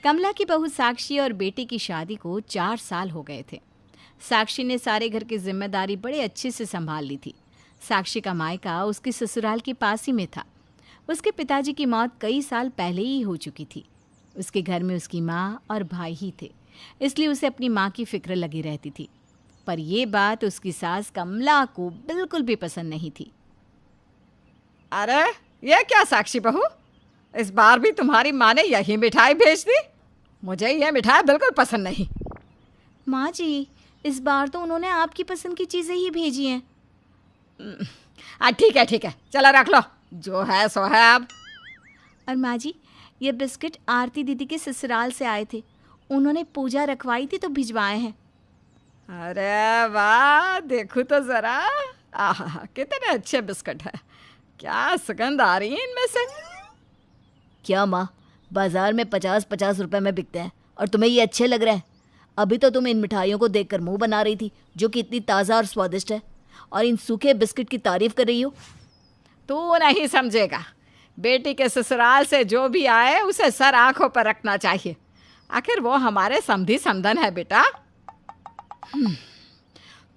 कमला की बहू साक्षी और बेटे की शादी को 4 साल हो गए थे। साक्षी ने सारे घर की जिम्मेदारी बड़े अच्छे से संभाल ली थी। साक्षी का मायका उसके ससुराल के पास ही में था। उसके पिताजी की मौत कई साल पहले ही हो चुकी थी। उसके घर में उसकी माँ और भाई ही थे, इसलिए उसे अपनी माँ की फिक्र लगी रहती थी। पर यह बात उसकी सास कमला को बिल्कुल भी पसंद नहीं थी। अरे ये क्या साक्षी बहू, इस बार भी तुम्हारी माँ ने यही मिठाई भेज दी? मुझे ये मिठाई बिल्कुल पसंद नहीं। माँ जी, इस बार तो उन्होंने आपकी पसंद की चीज़ें ही भेजी हैं। ठीक है, चलो रख लो, जो है सो है अब। और माँ जी, ये बिस्किट आरती दीदी के ससुराल से आए थे, उन्होंने पूजा रखवाई थी तो भिजवाए हैं। अरे वाह, देखो तो ज़रा, आहा कितने अच्छे बिस्किट है, क्या सुगंध आ रही है इनमें से। क्या माँ, बाजार में 50-50 रुपए में बिकते हैं और तुम्हें ये अच्छे लग रहे हैं? अभी तो तुम इन मिठाइयों को देखकर मुंह बना रही थी, जो कि इतनी ताज़ा और स्वादिष्ट है, और इन सूखे बिस्किट की तारीफ कर रही हो। तू नहीं समझेगा, बेटी के ससुराल से जो भी आए उसे सर आंखों पर रखना चाहिए, आखिर वो हमारे समधी समधन है बेटा।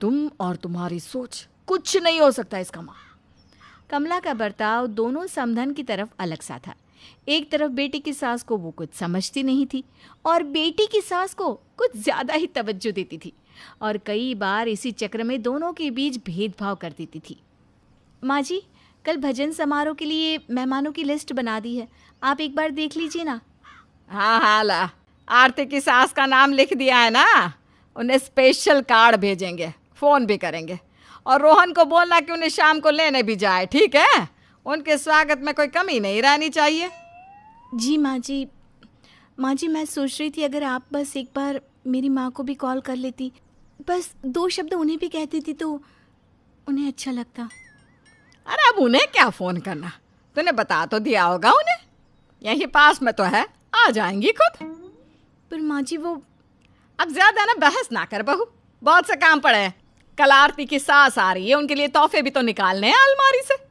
तुम और तुम्हारी सोच, कुछ नहीं हो सकता इसका माँ। कमला का बर्ताव दोनों समधन की तरफ अलग सा था। एक तरफ बेटी की सास को वो कुछ समझती नहीं थी और बेटी की सास को कुछ ज़्यादा ही तवज्जो देती थी, और कई बार इसी चक्र में दोनों के बीच भेदभाव कर देती थी। माँ जी, कल भजन समारोह के लिए मेहमानों की लिस्ट बना दी है, आप एक बार देख लीजिए ना। हाँ, ला, आरती की सास का नाम लिख दिया है ना, उन्हें स्पेशल कार्ड भेजेंगे, फ़ोन भी करेंगे, और रोहन को बोलना कि उन्हें शाम को लेने भी जाए, ठीक है? उनके स्वागत में कोई कमी नहीं रहनी चाहिए। जी माँ जी, मैं सोच रही थी अगर आप बस एक बार मेरी माँ को भी कॉल कर लेती, बस 2 शब्द उन्हें भी कहती थी तो उन्हें अच्छा लगता। अरे अब उन्हें क्या फ़ोन करना, तूने बता तो दिया होगा उन्हें, यहीं पास में तो है, आ जाएंगी खुद। पर माँ जी वो... अब ज़्यादा ना बहस ना कर बहू, बहुत से काम पड़े हैं। कल आरती की सास आ रही है, उनके लिए तोहफे भी तो निकालने हैं अलमारी से।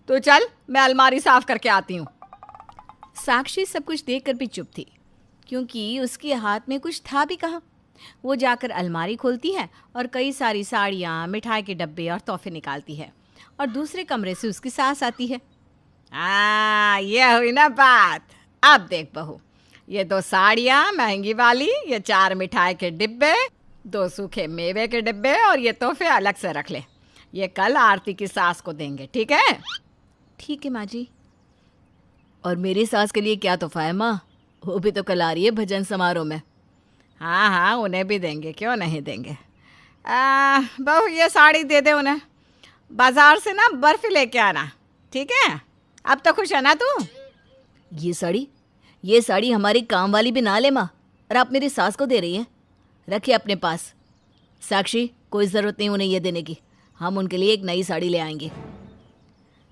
तो चल, मैं अलमारी साफ करके आती हूँ। साक्षी सब कुछ देखकर भी चुप थी, क्योंकि उसके हाथ में कुछ था भी कहाँ। वो जाकर अलमारी खोलती है और कई सारी साड़ियाँ, मिठाई के डब्बे और तोहफे निकालती है, और दूसरे कमरे से उसकी सास आती है। ये हुई ना बात। अब देख बहू, ये 2 साड़ियाँ महंगी वाली, ये 4 मिठाई के डिब्बे, 2 सूखे मेवे के डिब्बे, और ये तोहफे अलग से रख ले। ये कल आरती की सास को देंगे, ठीक है? ठीक है माँ जी। और मेरी सास के लिए क्या तोहफा है माँ? वो भी तो कल आ रही है भजन समारोह में। हाँ, उन्हें भी देंगे, क्यों नहीं देंगे। बहू ये साड़ी दे दे उन्हें, बाजार से ना बर्फ़ी लेके आना, ठीक है? अब तो खुश है ना तू? ये साड़ी हमारी काम वाली भी ना ले माँ, और आप मेरी सास को दे रही हैं। रखिए अपने पास। साक्षी, कोई ज़रूरत नहीं उन्हें ये देने की, हम उनके लिए एक नई साड़ी ले आएंगे।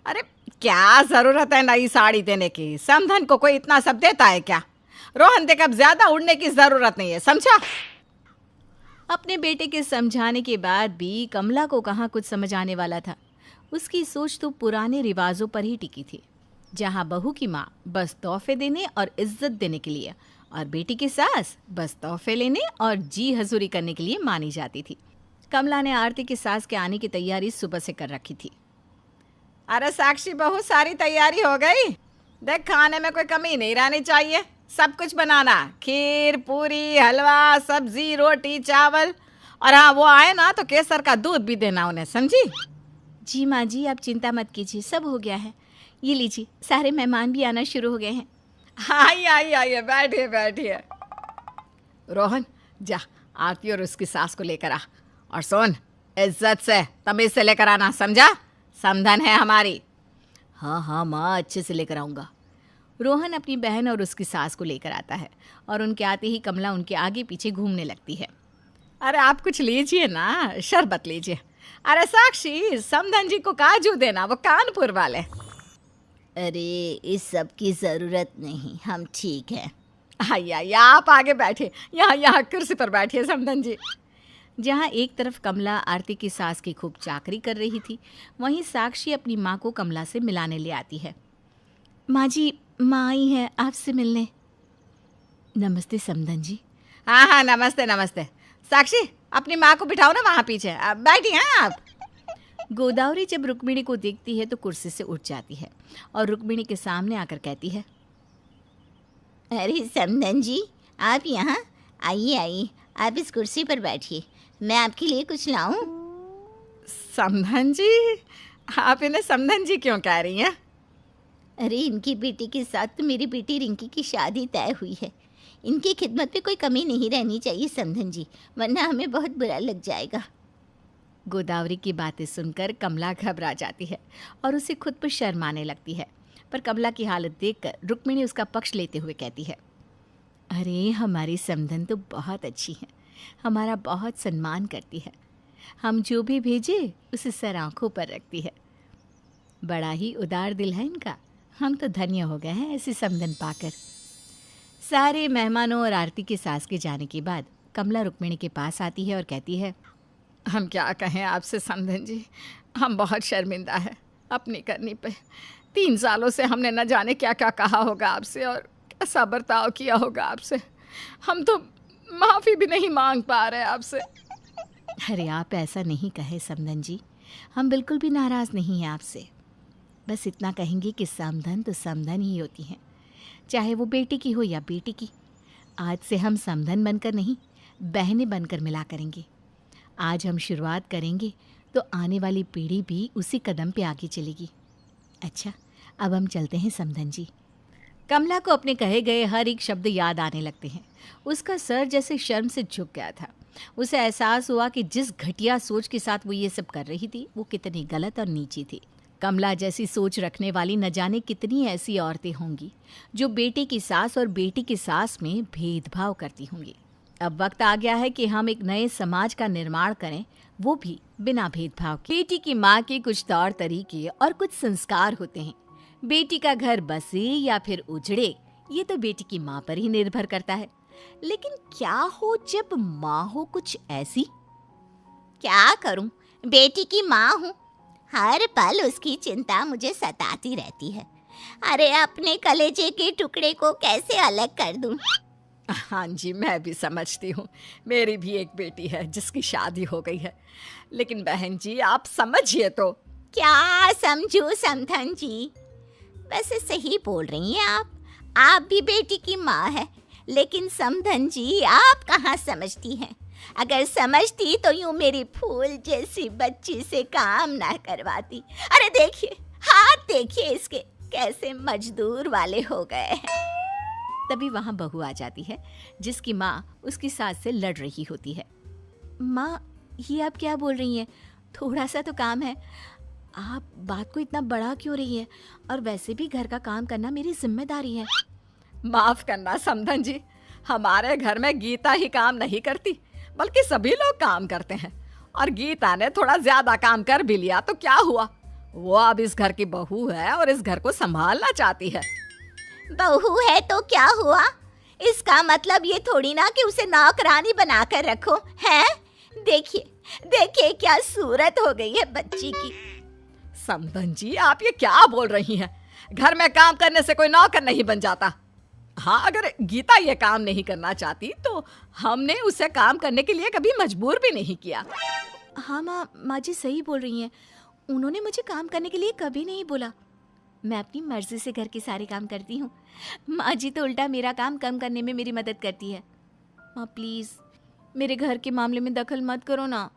अरे क्या ज़रूरत है नई साड़ी देने की, समधन को कोई इतना सब देता है क्या? रोहन देख, अब ज़्यादा उड़ने की ज़रूरत नहीं है, समझा? अपने बेटे के समझाने के बाद भी कमला को कहाँ कुछ समझ आने वाला था। उसकी सोच तो पुराने रिवाजों पर ही टिकी थी, जहाँ बहू की माँ बस तोहफे देने और इज्जत देने के लिए, और बेटी की सास बस तोहफे लेने और जी हजूरी करने के लिए मानी जाती थी। कमला ने आरती की सास के आने की तैयारी सुबह से कर रखी थी। अरे साक्षी बहू, सारी तैयारी हो गई? देख, खाने में कोई कमी नहीं रहनी चाहिए, सब कुछ बनाना, खीर, पूरी, हलवा, सब्जी, रोटी, चावल, और हाँ, वो आए ना तो केसर का दूध भी देना उन्हें, समझी? जी माँ जी, आप चिंता मत कीजिए, सब हो गया है। ये लीजिए, सारे मेहमान भी आना शुरू हो गए हैं। आइए, बैठिए। रोहन, जा आरती और उसकी सास को लेकर आ, और सुन, इज्जत से तमीज से लेकर आना, समझा? समधन है हमारी। हाँ माँ, अच्छे से लेकर आऊँगा। रोहन अपनी बहन और उसकी सास को लेकर आता है, और उनके आते ही कमला उनके आगे पीछे घूमने लगती है। अरे आप कुछ लीजिए ना, शरबत लीजिए। अरे साक्षी, समधन जी को काजू देना, वो कानपुर वाले। अरे इस सब की ज़रूरत नहीं, हम ठीक हैं। आइए, आप आगे बैठिए, यहाँ कुर्सी पर बैठिए समधन जी। जहाँ एक तरफ कमला आरती की सास की खूब चाकरी कर रही थी, वहीं साक्षी अपनी माँ को कमला से मिलाने ले आती है। माँ जी, माँ आई है आपसे मिलने। नमस्ते समधन जी। हाँ हाँ, नमस्ते नमस्ते। साक्षी, अपनी माँ को बिठाओ ना वहाँ पीछे, बैठी हैं आप। गोदावरी जब रुक्मिणी को देखती है तो कुर्सी से उठ जाती है और रुक्मिणी के सामने आकर कहती है, अरे समधन जी, आप यहाँ आइए आइए, आप इस कुर्सी पर बैठिए, मैं आपके लिए कुछ लाऊं? समधन जी? आप इन्हें समधन जी क्यों कह रही हैं? अरे इनकी बेटी के साथ तो मेरी बेटी रिंकी की शादी तय हुई है। इनकी खिदमत में कोई कमी नहीं रहनी चाहिए समधन जी, वरना हमें बहुत बुरा लग जाएगा। गोदावरी की बातें सुनकर कमला घबरा जाती है और उसे खुद पर शर्म आने लगती है। पर कमला की हालत देखकर रुक्मिणी उसका पक्ष लेते हुए कहती है, अरे हमारी समधन तो बहुत अच्छी है, हमारा बहुत सम्मान करती है, हम जो भी भेजे उसे सर आँखों पर रखती है। बड़ा ही उदार दिल है इनका, हम तो धन्य हो गए हैं ऐसी समधन पाकर। सारे मेहमानों और आरती की सास के जाने के बाद कमला रुक्मिणी के पास आती है और कहती है, हम क्या कहें आपसे समधन जी, हम बहुत शर्मिंदा है अपनी करनी पे। 3 सालों से हमने न जाने क्या क्या कहा होगा आपसे और कैसा बर्ताव किया होगा आपसे, हम तो माफ़ी भी नहीं मांग पा रहे आपसे। अरे आप ऐसा नहीं कहे समधन जी, हम बिल्कुल भी नाराज़ नहीं हैं आपसे। बस इतना कहेंगे कि समधन तो समधन ही होती हैं, चाहे वो बेटी की हो या बेटी की। आज से हम समधन बनकर नहीं, बहनें बनकर मिला करेंगे। आज हम शुरुआत करेंगे तो आने वाली पीढ़ी भी उसी कदम पे आगे चलेगी। अच्छा, अब हम चलते हैं समधन जी। कमला को अपने कहे गए हर एक शब्द याद आने लगते हैं। उसका सर जैसे शर्म से झुक गया था। उसे एहसास हुआ कि जिस घटिया सोच के साथ वो ये सब कर रही थी वो कितनी गलत और नीची थी। कमला जैसी सोच रखने वाली न जाने कितनी ऐसी औरतें होंगी जो बेटे की सास और बेटी की सास में भेदभाव करती होंगी। अब वक्त आ गया है कि हम एक नए समाज का निर्माण करें, वो भी बिना भेदभाव के। बेटी की माँ के कुछ तौर तरीके और कुछ संस्कार होते हैं। बेटी का घर बसे या फिर उजड़े, ये तो बेटी की माँ पर ही निर्भर करता है। लेकिन क्या हो जब माँ हो कुछ ऐसी? क्या करूं, बेटी की माँ हूँ, हर पल उसकी चिंता मुझे सताती रहती है। अरे अपने कलेजे के टुकड़े को कैसे अलग कर दूं? हाँ जी, मैं भी समझती हूँ। मेरी भी एक बेटी है जिसकी शादी हो गई है, लेकिन बहन जी आप समझिए तो। क्या समझू समधन जी? वैसे सही बोल रही हैं आप भी बेटी की माँ है, लेकिन समधन जी आप कहाँ समझती हैं? अगर समझती तो यूं मेरी फूल जैसी बच्ची से काम ना करवाती। अरे देखिए, हाथ देखिए इसके कैसे मजदूर वाले हो गए हैं। तभी वहाँ बहू आ जाती है जिसकी माँ उसकी सास से लड़ रही होती है। माँ, ये आप क्या बोल रही हैं? थोड़ा सा तो काम है, आप बात को इतना बड़ा क्यों रही है? और वैसे भी घर का काम करना मेरी जिम्मेदारी है। माफ करना समधन जी, हमारे घर में गीता ही काम नहीं करती, बल्कि सभी लोग काम करते हैं। और गीता ने थोड़ा ज्यादा काम कर भी लिया तो क्या हुआ, वो अब इस घर की बहू है और इस घर को संभालना चाहती है। बहू है तो क्या हुआ? इसका मतलब ये थोड़ी ना कि उसे नौकरानी बनाकर रखो है। देखिए देखिए क्या सूरत हो गई है बच्ची की। समधन जी आप ये क्या बोल रही हैं? घर में काम करने से कोई नौकर नहीं बन जाता। हाँ, अगर गीता ये काम नहीं करना चाहती तो हमने उसे काम करने के लिए कभी मजबूर भी नहीं किया। हाँ माँ जी सही बोल रही हैं, उन्होंने मुझे काम करने के लिए कभी नहीं बोला। मैं अपनी मर्जी से घर के सारे काम करती हूँ। माँ जी तो उल्टा मेरा काम कम करने में मेरी मदद करती है। माँ प्लीज़ मेरे घर के मामले में दखल मत करो ना।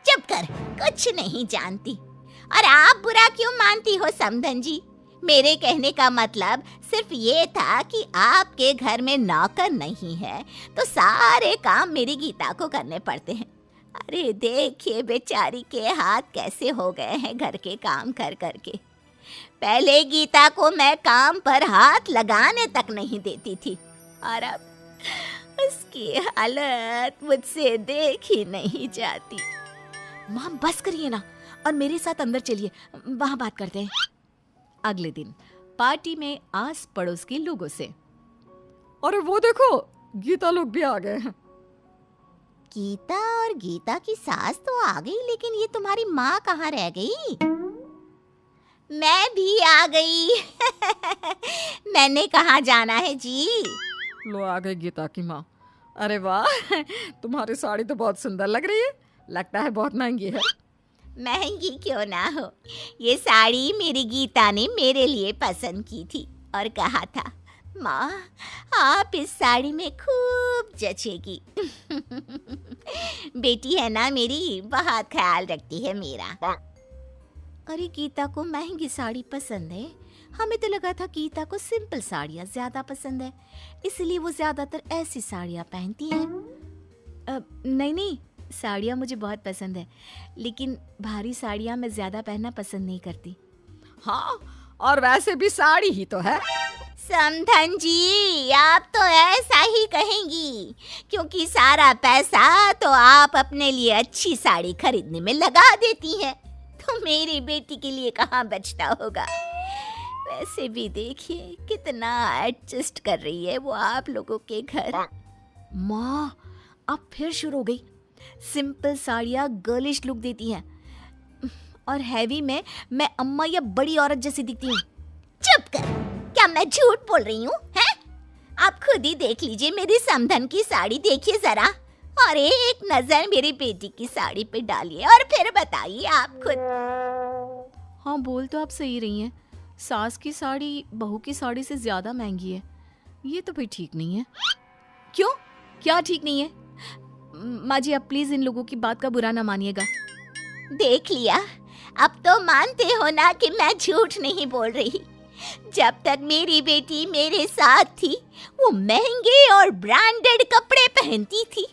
चुप कर, कुछ नहीं जानती। और आप बुरा क्यों मानती हो समधन जी? मेरे कहने का मतलब सिर्फ ये था कि आपके घर में नौकर नहीं है तो सारे काम मेरी गीता को करने पड़ते हैं। अरे देखिए बेचारी के हाथ कैसे हो गए हैं घर के काम कर करके। पहले गीता को मैं काम पर हाथ लगाने तक नहीं देती थी और अब उसकी हालत मुझसे देखी नहीं जाती। माँ बस करिए ना और मेरे साथ अंदर चलिए, वहाँ बात करते हैं। अगले दिन पार्टी में आस पड़ोस के लोगों से, और वो देखो गीता लोग भी आ गए हैं। गीता और गीता की सास तो आ गई, लेकिन ये तुम्हारी माँ कहाँ रह गई? मैं भी आ गई। मैंने कहाँ जाना है जी? लो आ गई गीता की माँ। अरे वाह तुम्हारी साड़ी तो बहुत सुंदर लग रही है, लगता है बहुत महंगी है। महंगी क्यों ना हो, ये साड़ी मेरी गीता ने मेरे लिए पसंद की थी और कहा था, माँ आप इस साड़ी में खूब जचेगी। बेटी है ना मेरी, बहुत ख्याल रखती है मेरा। अरे गीता को महंगी साड़ी पसंद है, हमें तो लगा था गीता को सिंपल साड़ियाँ ज़्यादा पसंद है, इसलिए वो ज़्यादातर ऐसी साड़ियाँ पहनती हैं। नहीं नहीं, साड़ियाँ मुझे बहुत पसंद है, लेकिन भारी साड़ियाँ मैं ज़्यादा पहनना पसंद नहीं करती। हाँ, और वैसे भी साड़ी ही तो है। समधन जी, आप तो ऐसा ही कहेंगी, क्योंकि सारा पैसा तो आप अपने लिए अच्छी साड़ी खरीदने में लगा देती हैं, तो मेरी बेटी के लिए कहाँ बचता होगा। वैसे भी देखिए कितना एडजस्ट कर रही है वो आप लोगों के घर। माँ अब फिर शुरू हो गई। सिंपल साड़ियाँ गर्लिश लुक देती हैं और हैवी में मैं अम्मा या बड़ी औरत जैसी दिखती हूँ। चुप कर, क्या मैं झूठ बोल रही हूँ? हैं? आप खुद ही देख लीजिए मेरी समधन की साड़ी, देखिए जरा, और एक नजर मेरी बेटी की साड़ी पे डालिए और फिर बताइए आप खुद। हाँ, बोल तो आप सही रही हैं। सास की साड़ी बहू की साड़ी से ज़्यादा महंगी है। ये तो भाई ठीक नहीं है। क्यों? क्या ठीक नहीं है? माँ जी आप प्लीज इन लोगों की बात का बुरा ना मानिएगा। देख लिया, अब तो मानते हो ना कि मैं झूठ नहीं बोल रही। जब तक मेरी बेटी मेरे साथ थी वो महंगे और ब्रांडेड कपड़े पहनती थी,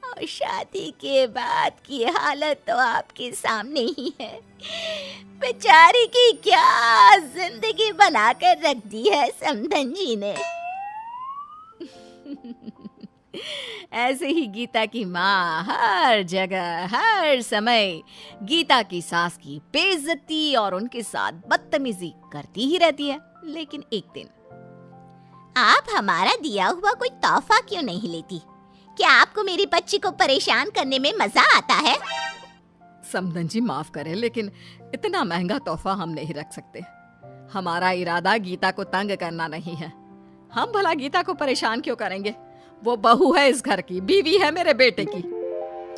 और शादी के बाद की हालत तो आपके सामने ही है। बेचारी की क्या जिंदगी बनाकर रख दी है समधन जी ने। ऐसे ही गीता की माँ हर जगह हर समय गीता की सास की बेइज्जती और उनके साथ बदतमीजी करती ही रहती है। लेकिन एक दिन, आप हमारा दिया हुआ कोई तोहफा क्यों नहीं लेती? क्या आपको मेरी बच्ची को परेशान करने में मजा आता है? समधन जी माफ करें, लेकिन इतना महंगा तोहफा हम नहीं रख सकते। हमारा इरादा गीता को तंग करना नहीं है। हम भला गीता को परेशान क्यों करेंगे? वो बहू है इस घर की, बीवी है मेरे बेटे की।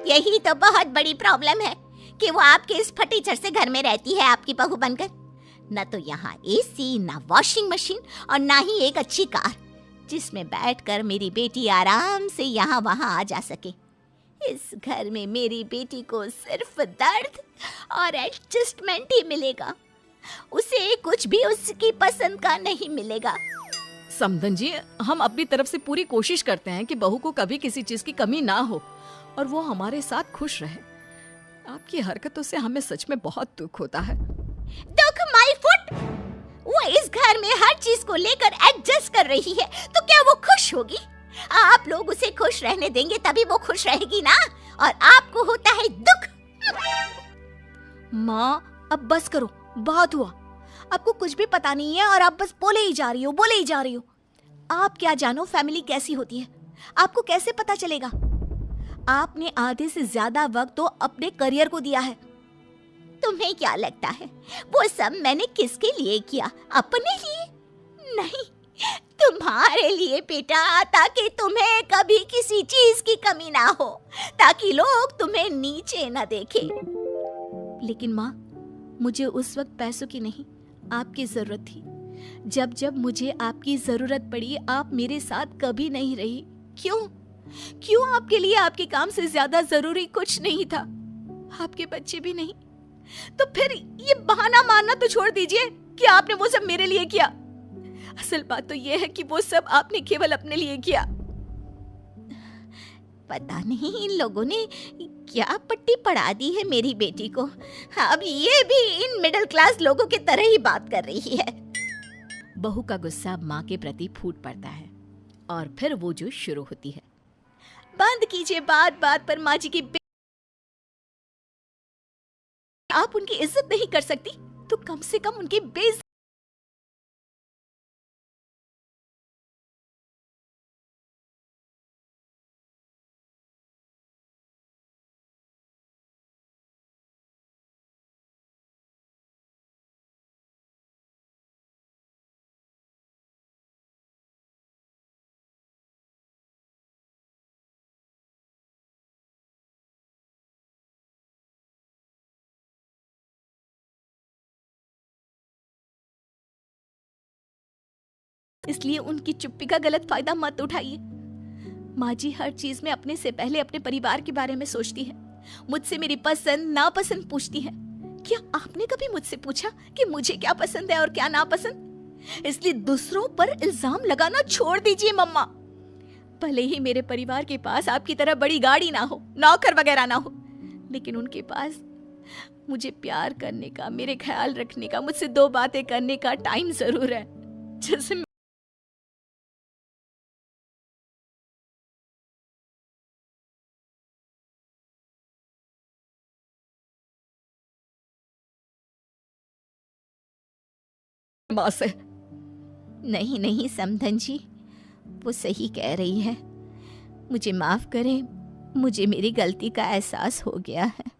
यही तो बहुत बड़ी प्रॉब्लम है कि वो आपके इस फटीचर से घर में रहती है आपकी बहू बनकर। न तो यहाँ एसी, न वॉशिंग मशीन, और ना ही एक अच्छी कार जिसमें बैठकर मेरी बेटी आराम से यहाँ वहाँ आ जा सके। इस घर में मेरी बेटी को सिर्फ दर्द और एडजस्टमेंट ही मिलेगा, उसे कुछ भी उसकी पसंद का नहीं मिलेगा। समधन जी, हम अपनी तरफ से पूरी कोशिश करते हैं कि बहू को कभी किसी चीज की कमी ना हो और वो हमारे साथ खुश रहे। आपकी हरकतों से हमें सच में बहुत दुख होता है। दुख माय फुट! वो इस घर में हर चीज को लेकर एडजस्ट कर रही है, तो क्या वो खुश होगी? आप लोग उसे खुश रहने देंगे तभी वो खुश रहेगी ना, और आपको होता है दुख। माँ अब बस करो, बहुत हुआ। आपको कुछ भी पता नहीं है और आप बस बोले ही जा रही हो। आप क्या जानो फैमिली कैसी होती है, आपको कैसे पता चलेगा? आपने आधे से ज्यादा वक्त तो अपने करियर को दिया है। तुम्हें क्या लगता है वो सब मैंने किसके लिए किया? अपने लिए? नहीं, तुम्हारे लिए बेटा, ताकि तुम्हें कभी किसी चीज की कमी ना हो, ताकि लोग तुम्हें नीचे ना देखें। लेकिन माँ, मुझे उस वक्त पैसों की नहीं, आपकी जरूरत थी। जब जब मुझे आपकी जरूरत पड़ी आप मेरे साथ कभी नहीं रही। क्यों आपके लिए आपके काम से ज्यादा जरूरी कुछ नहीं था? आपके बच्चे भी नहीं। तो फिर ये बहाना मारना तो छोड़ दीजिए कि आपने वो सब मेरे लिए किया। असल बात तो ये है कि वो सब आपने केवल अपने लिए किया। पता नहीं इन लोगों ने क्या पट्टी पढ़ा दी है मेरी बेटी को। अब ये भी इन मिडिल क्लास लोगों की तरह ही बात कर रही है। बहू का गुस्सा माँ के प्रति फूट पड़ता है और फिर वो जो शुरू होती है। बंद कीजिए बात बात पर माँ जी की। आप उनकी इज्जत नहीं कर सकती तो कम से कम उनकी बेइज्जती इसलिए उनकी चुप्पी का गलत फायदा मत उठाइए। माँ जी हर चीज में अपने से पहले अपने परिवार के बारे में सोचती है। मुझसे मेरी पसंद नापसंद पूछती है। क्या आपने कभी मुझसे पूछा कि मुझे क्या पसंद है और क्या नापसंद? इसलिए दूसरों पर इल्जाम लगाना छोड़ दीजिए मम्मा। भले ही मेरे परिवार के पास आपकी तरह बड़ी गाड़ी ना हो, नौकर वगैरह ना हो, लेकिन उनके पास मुझे प्यार करने का, मेरे ख्याल रखने का, मुझसे 2 बातें करने का टाइम जरूर है। जैसे माँ से। नहीं नहीं समधन जी, वो सही कह रही है। मुझे माफ करें, मुझे मेरी गलती का एहसास हो गया है।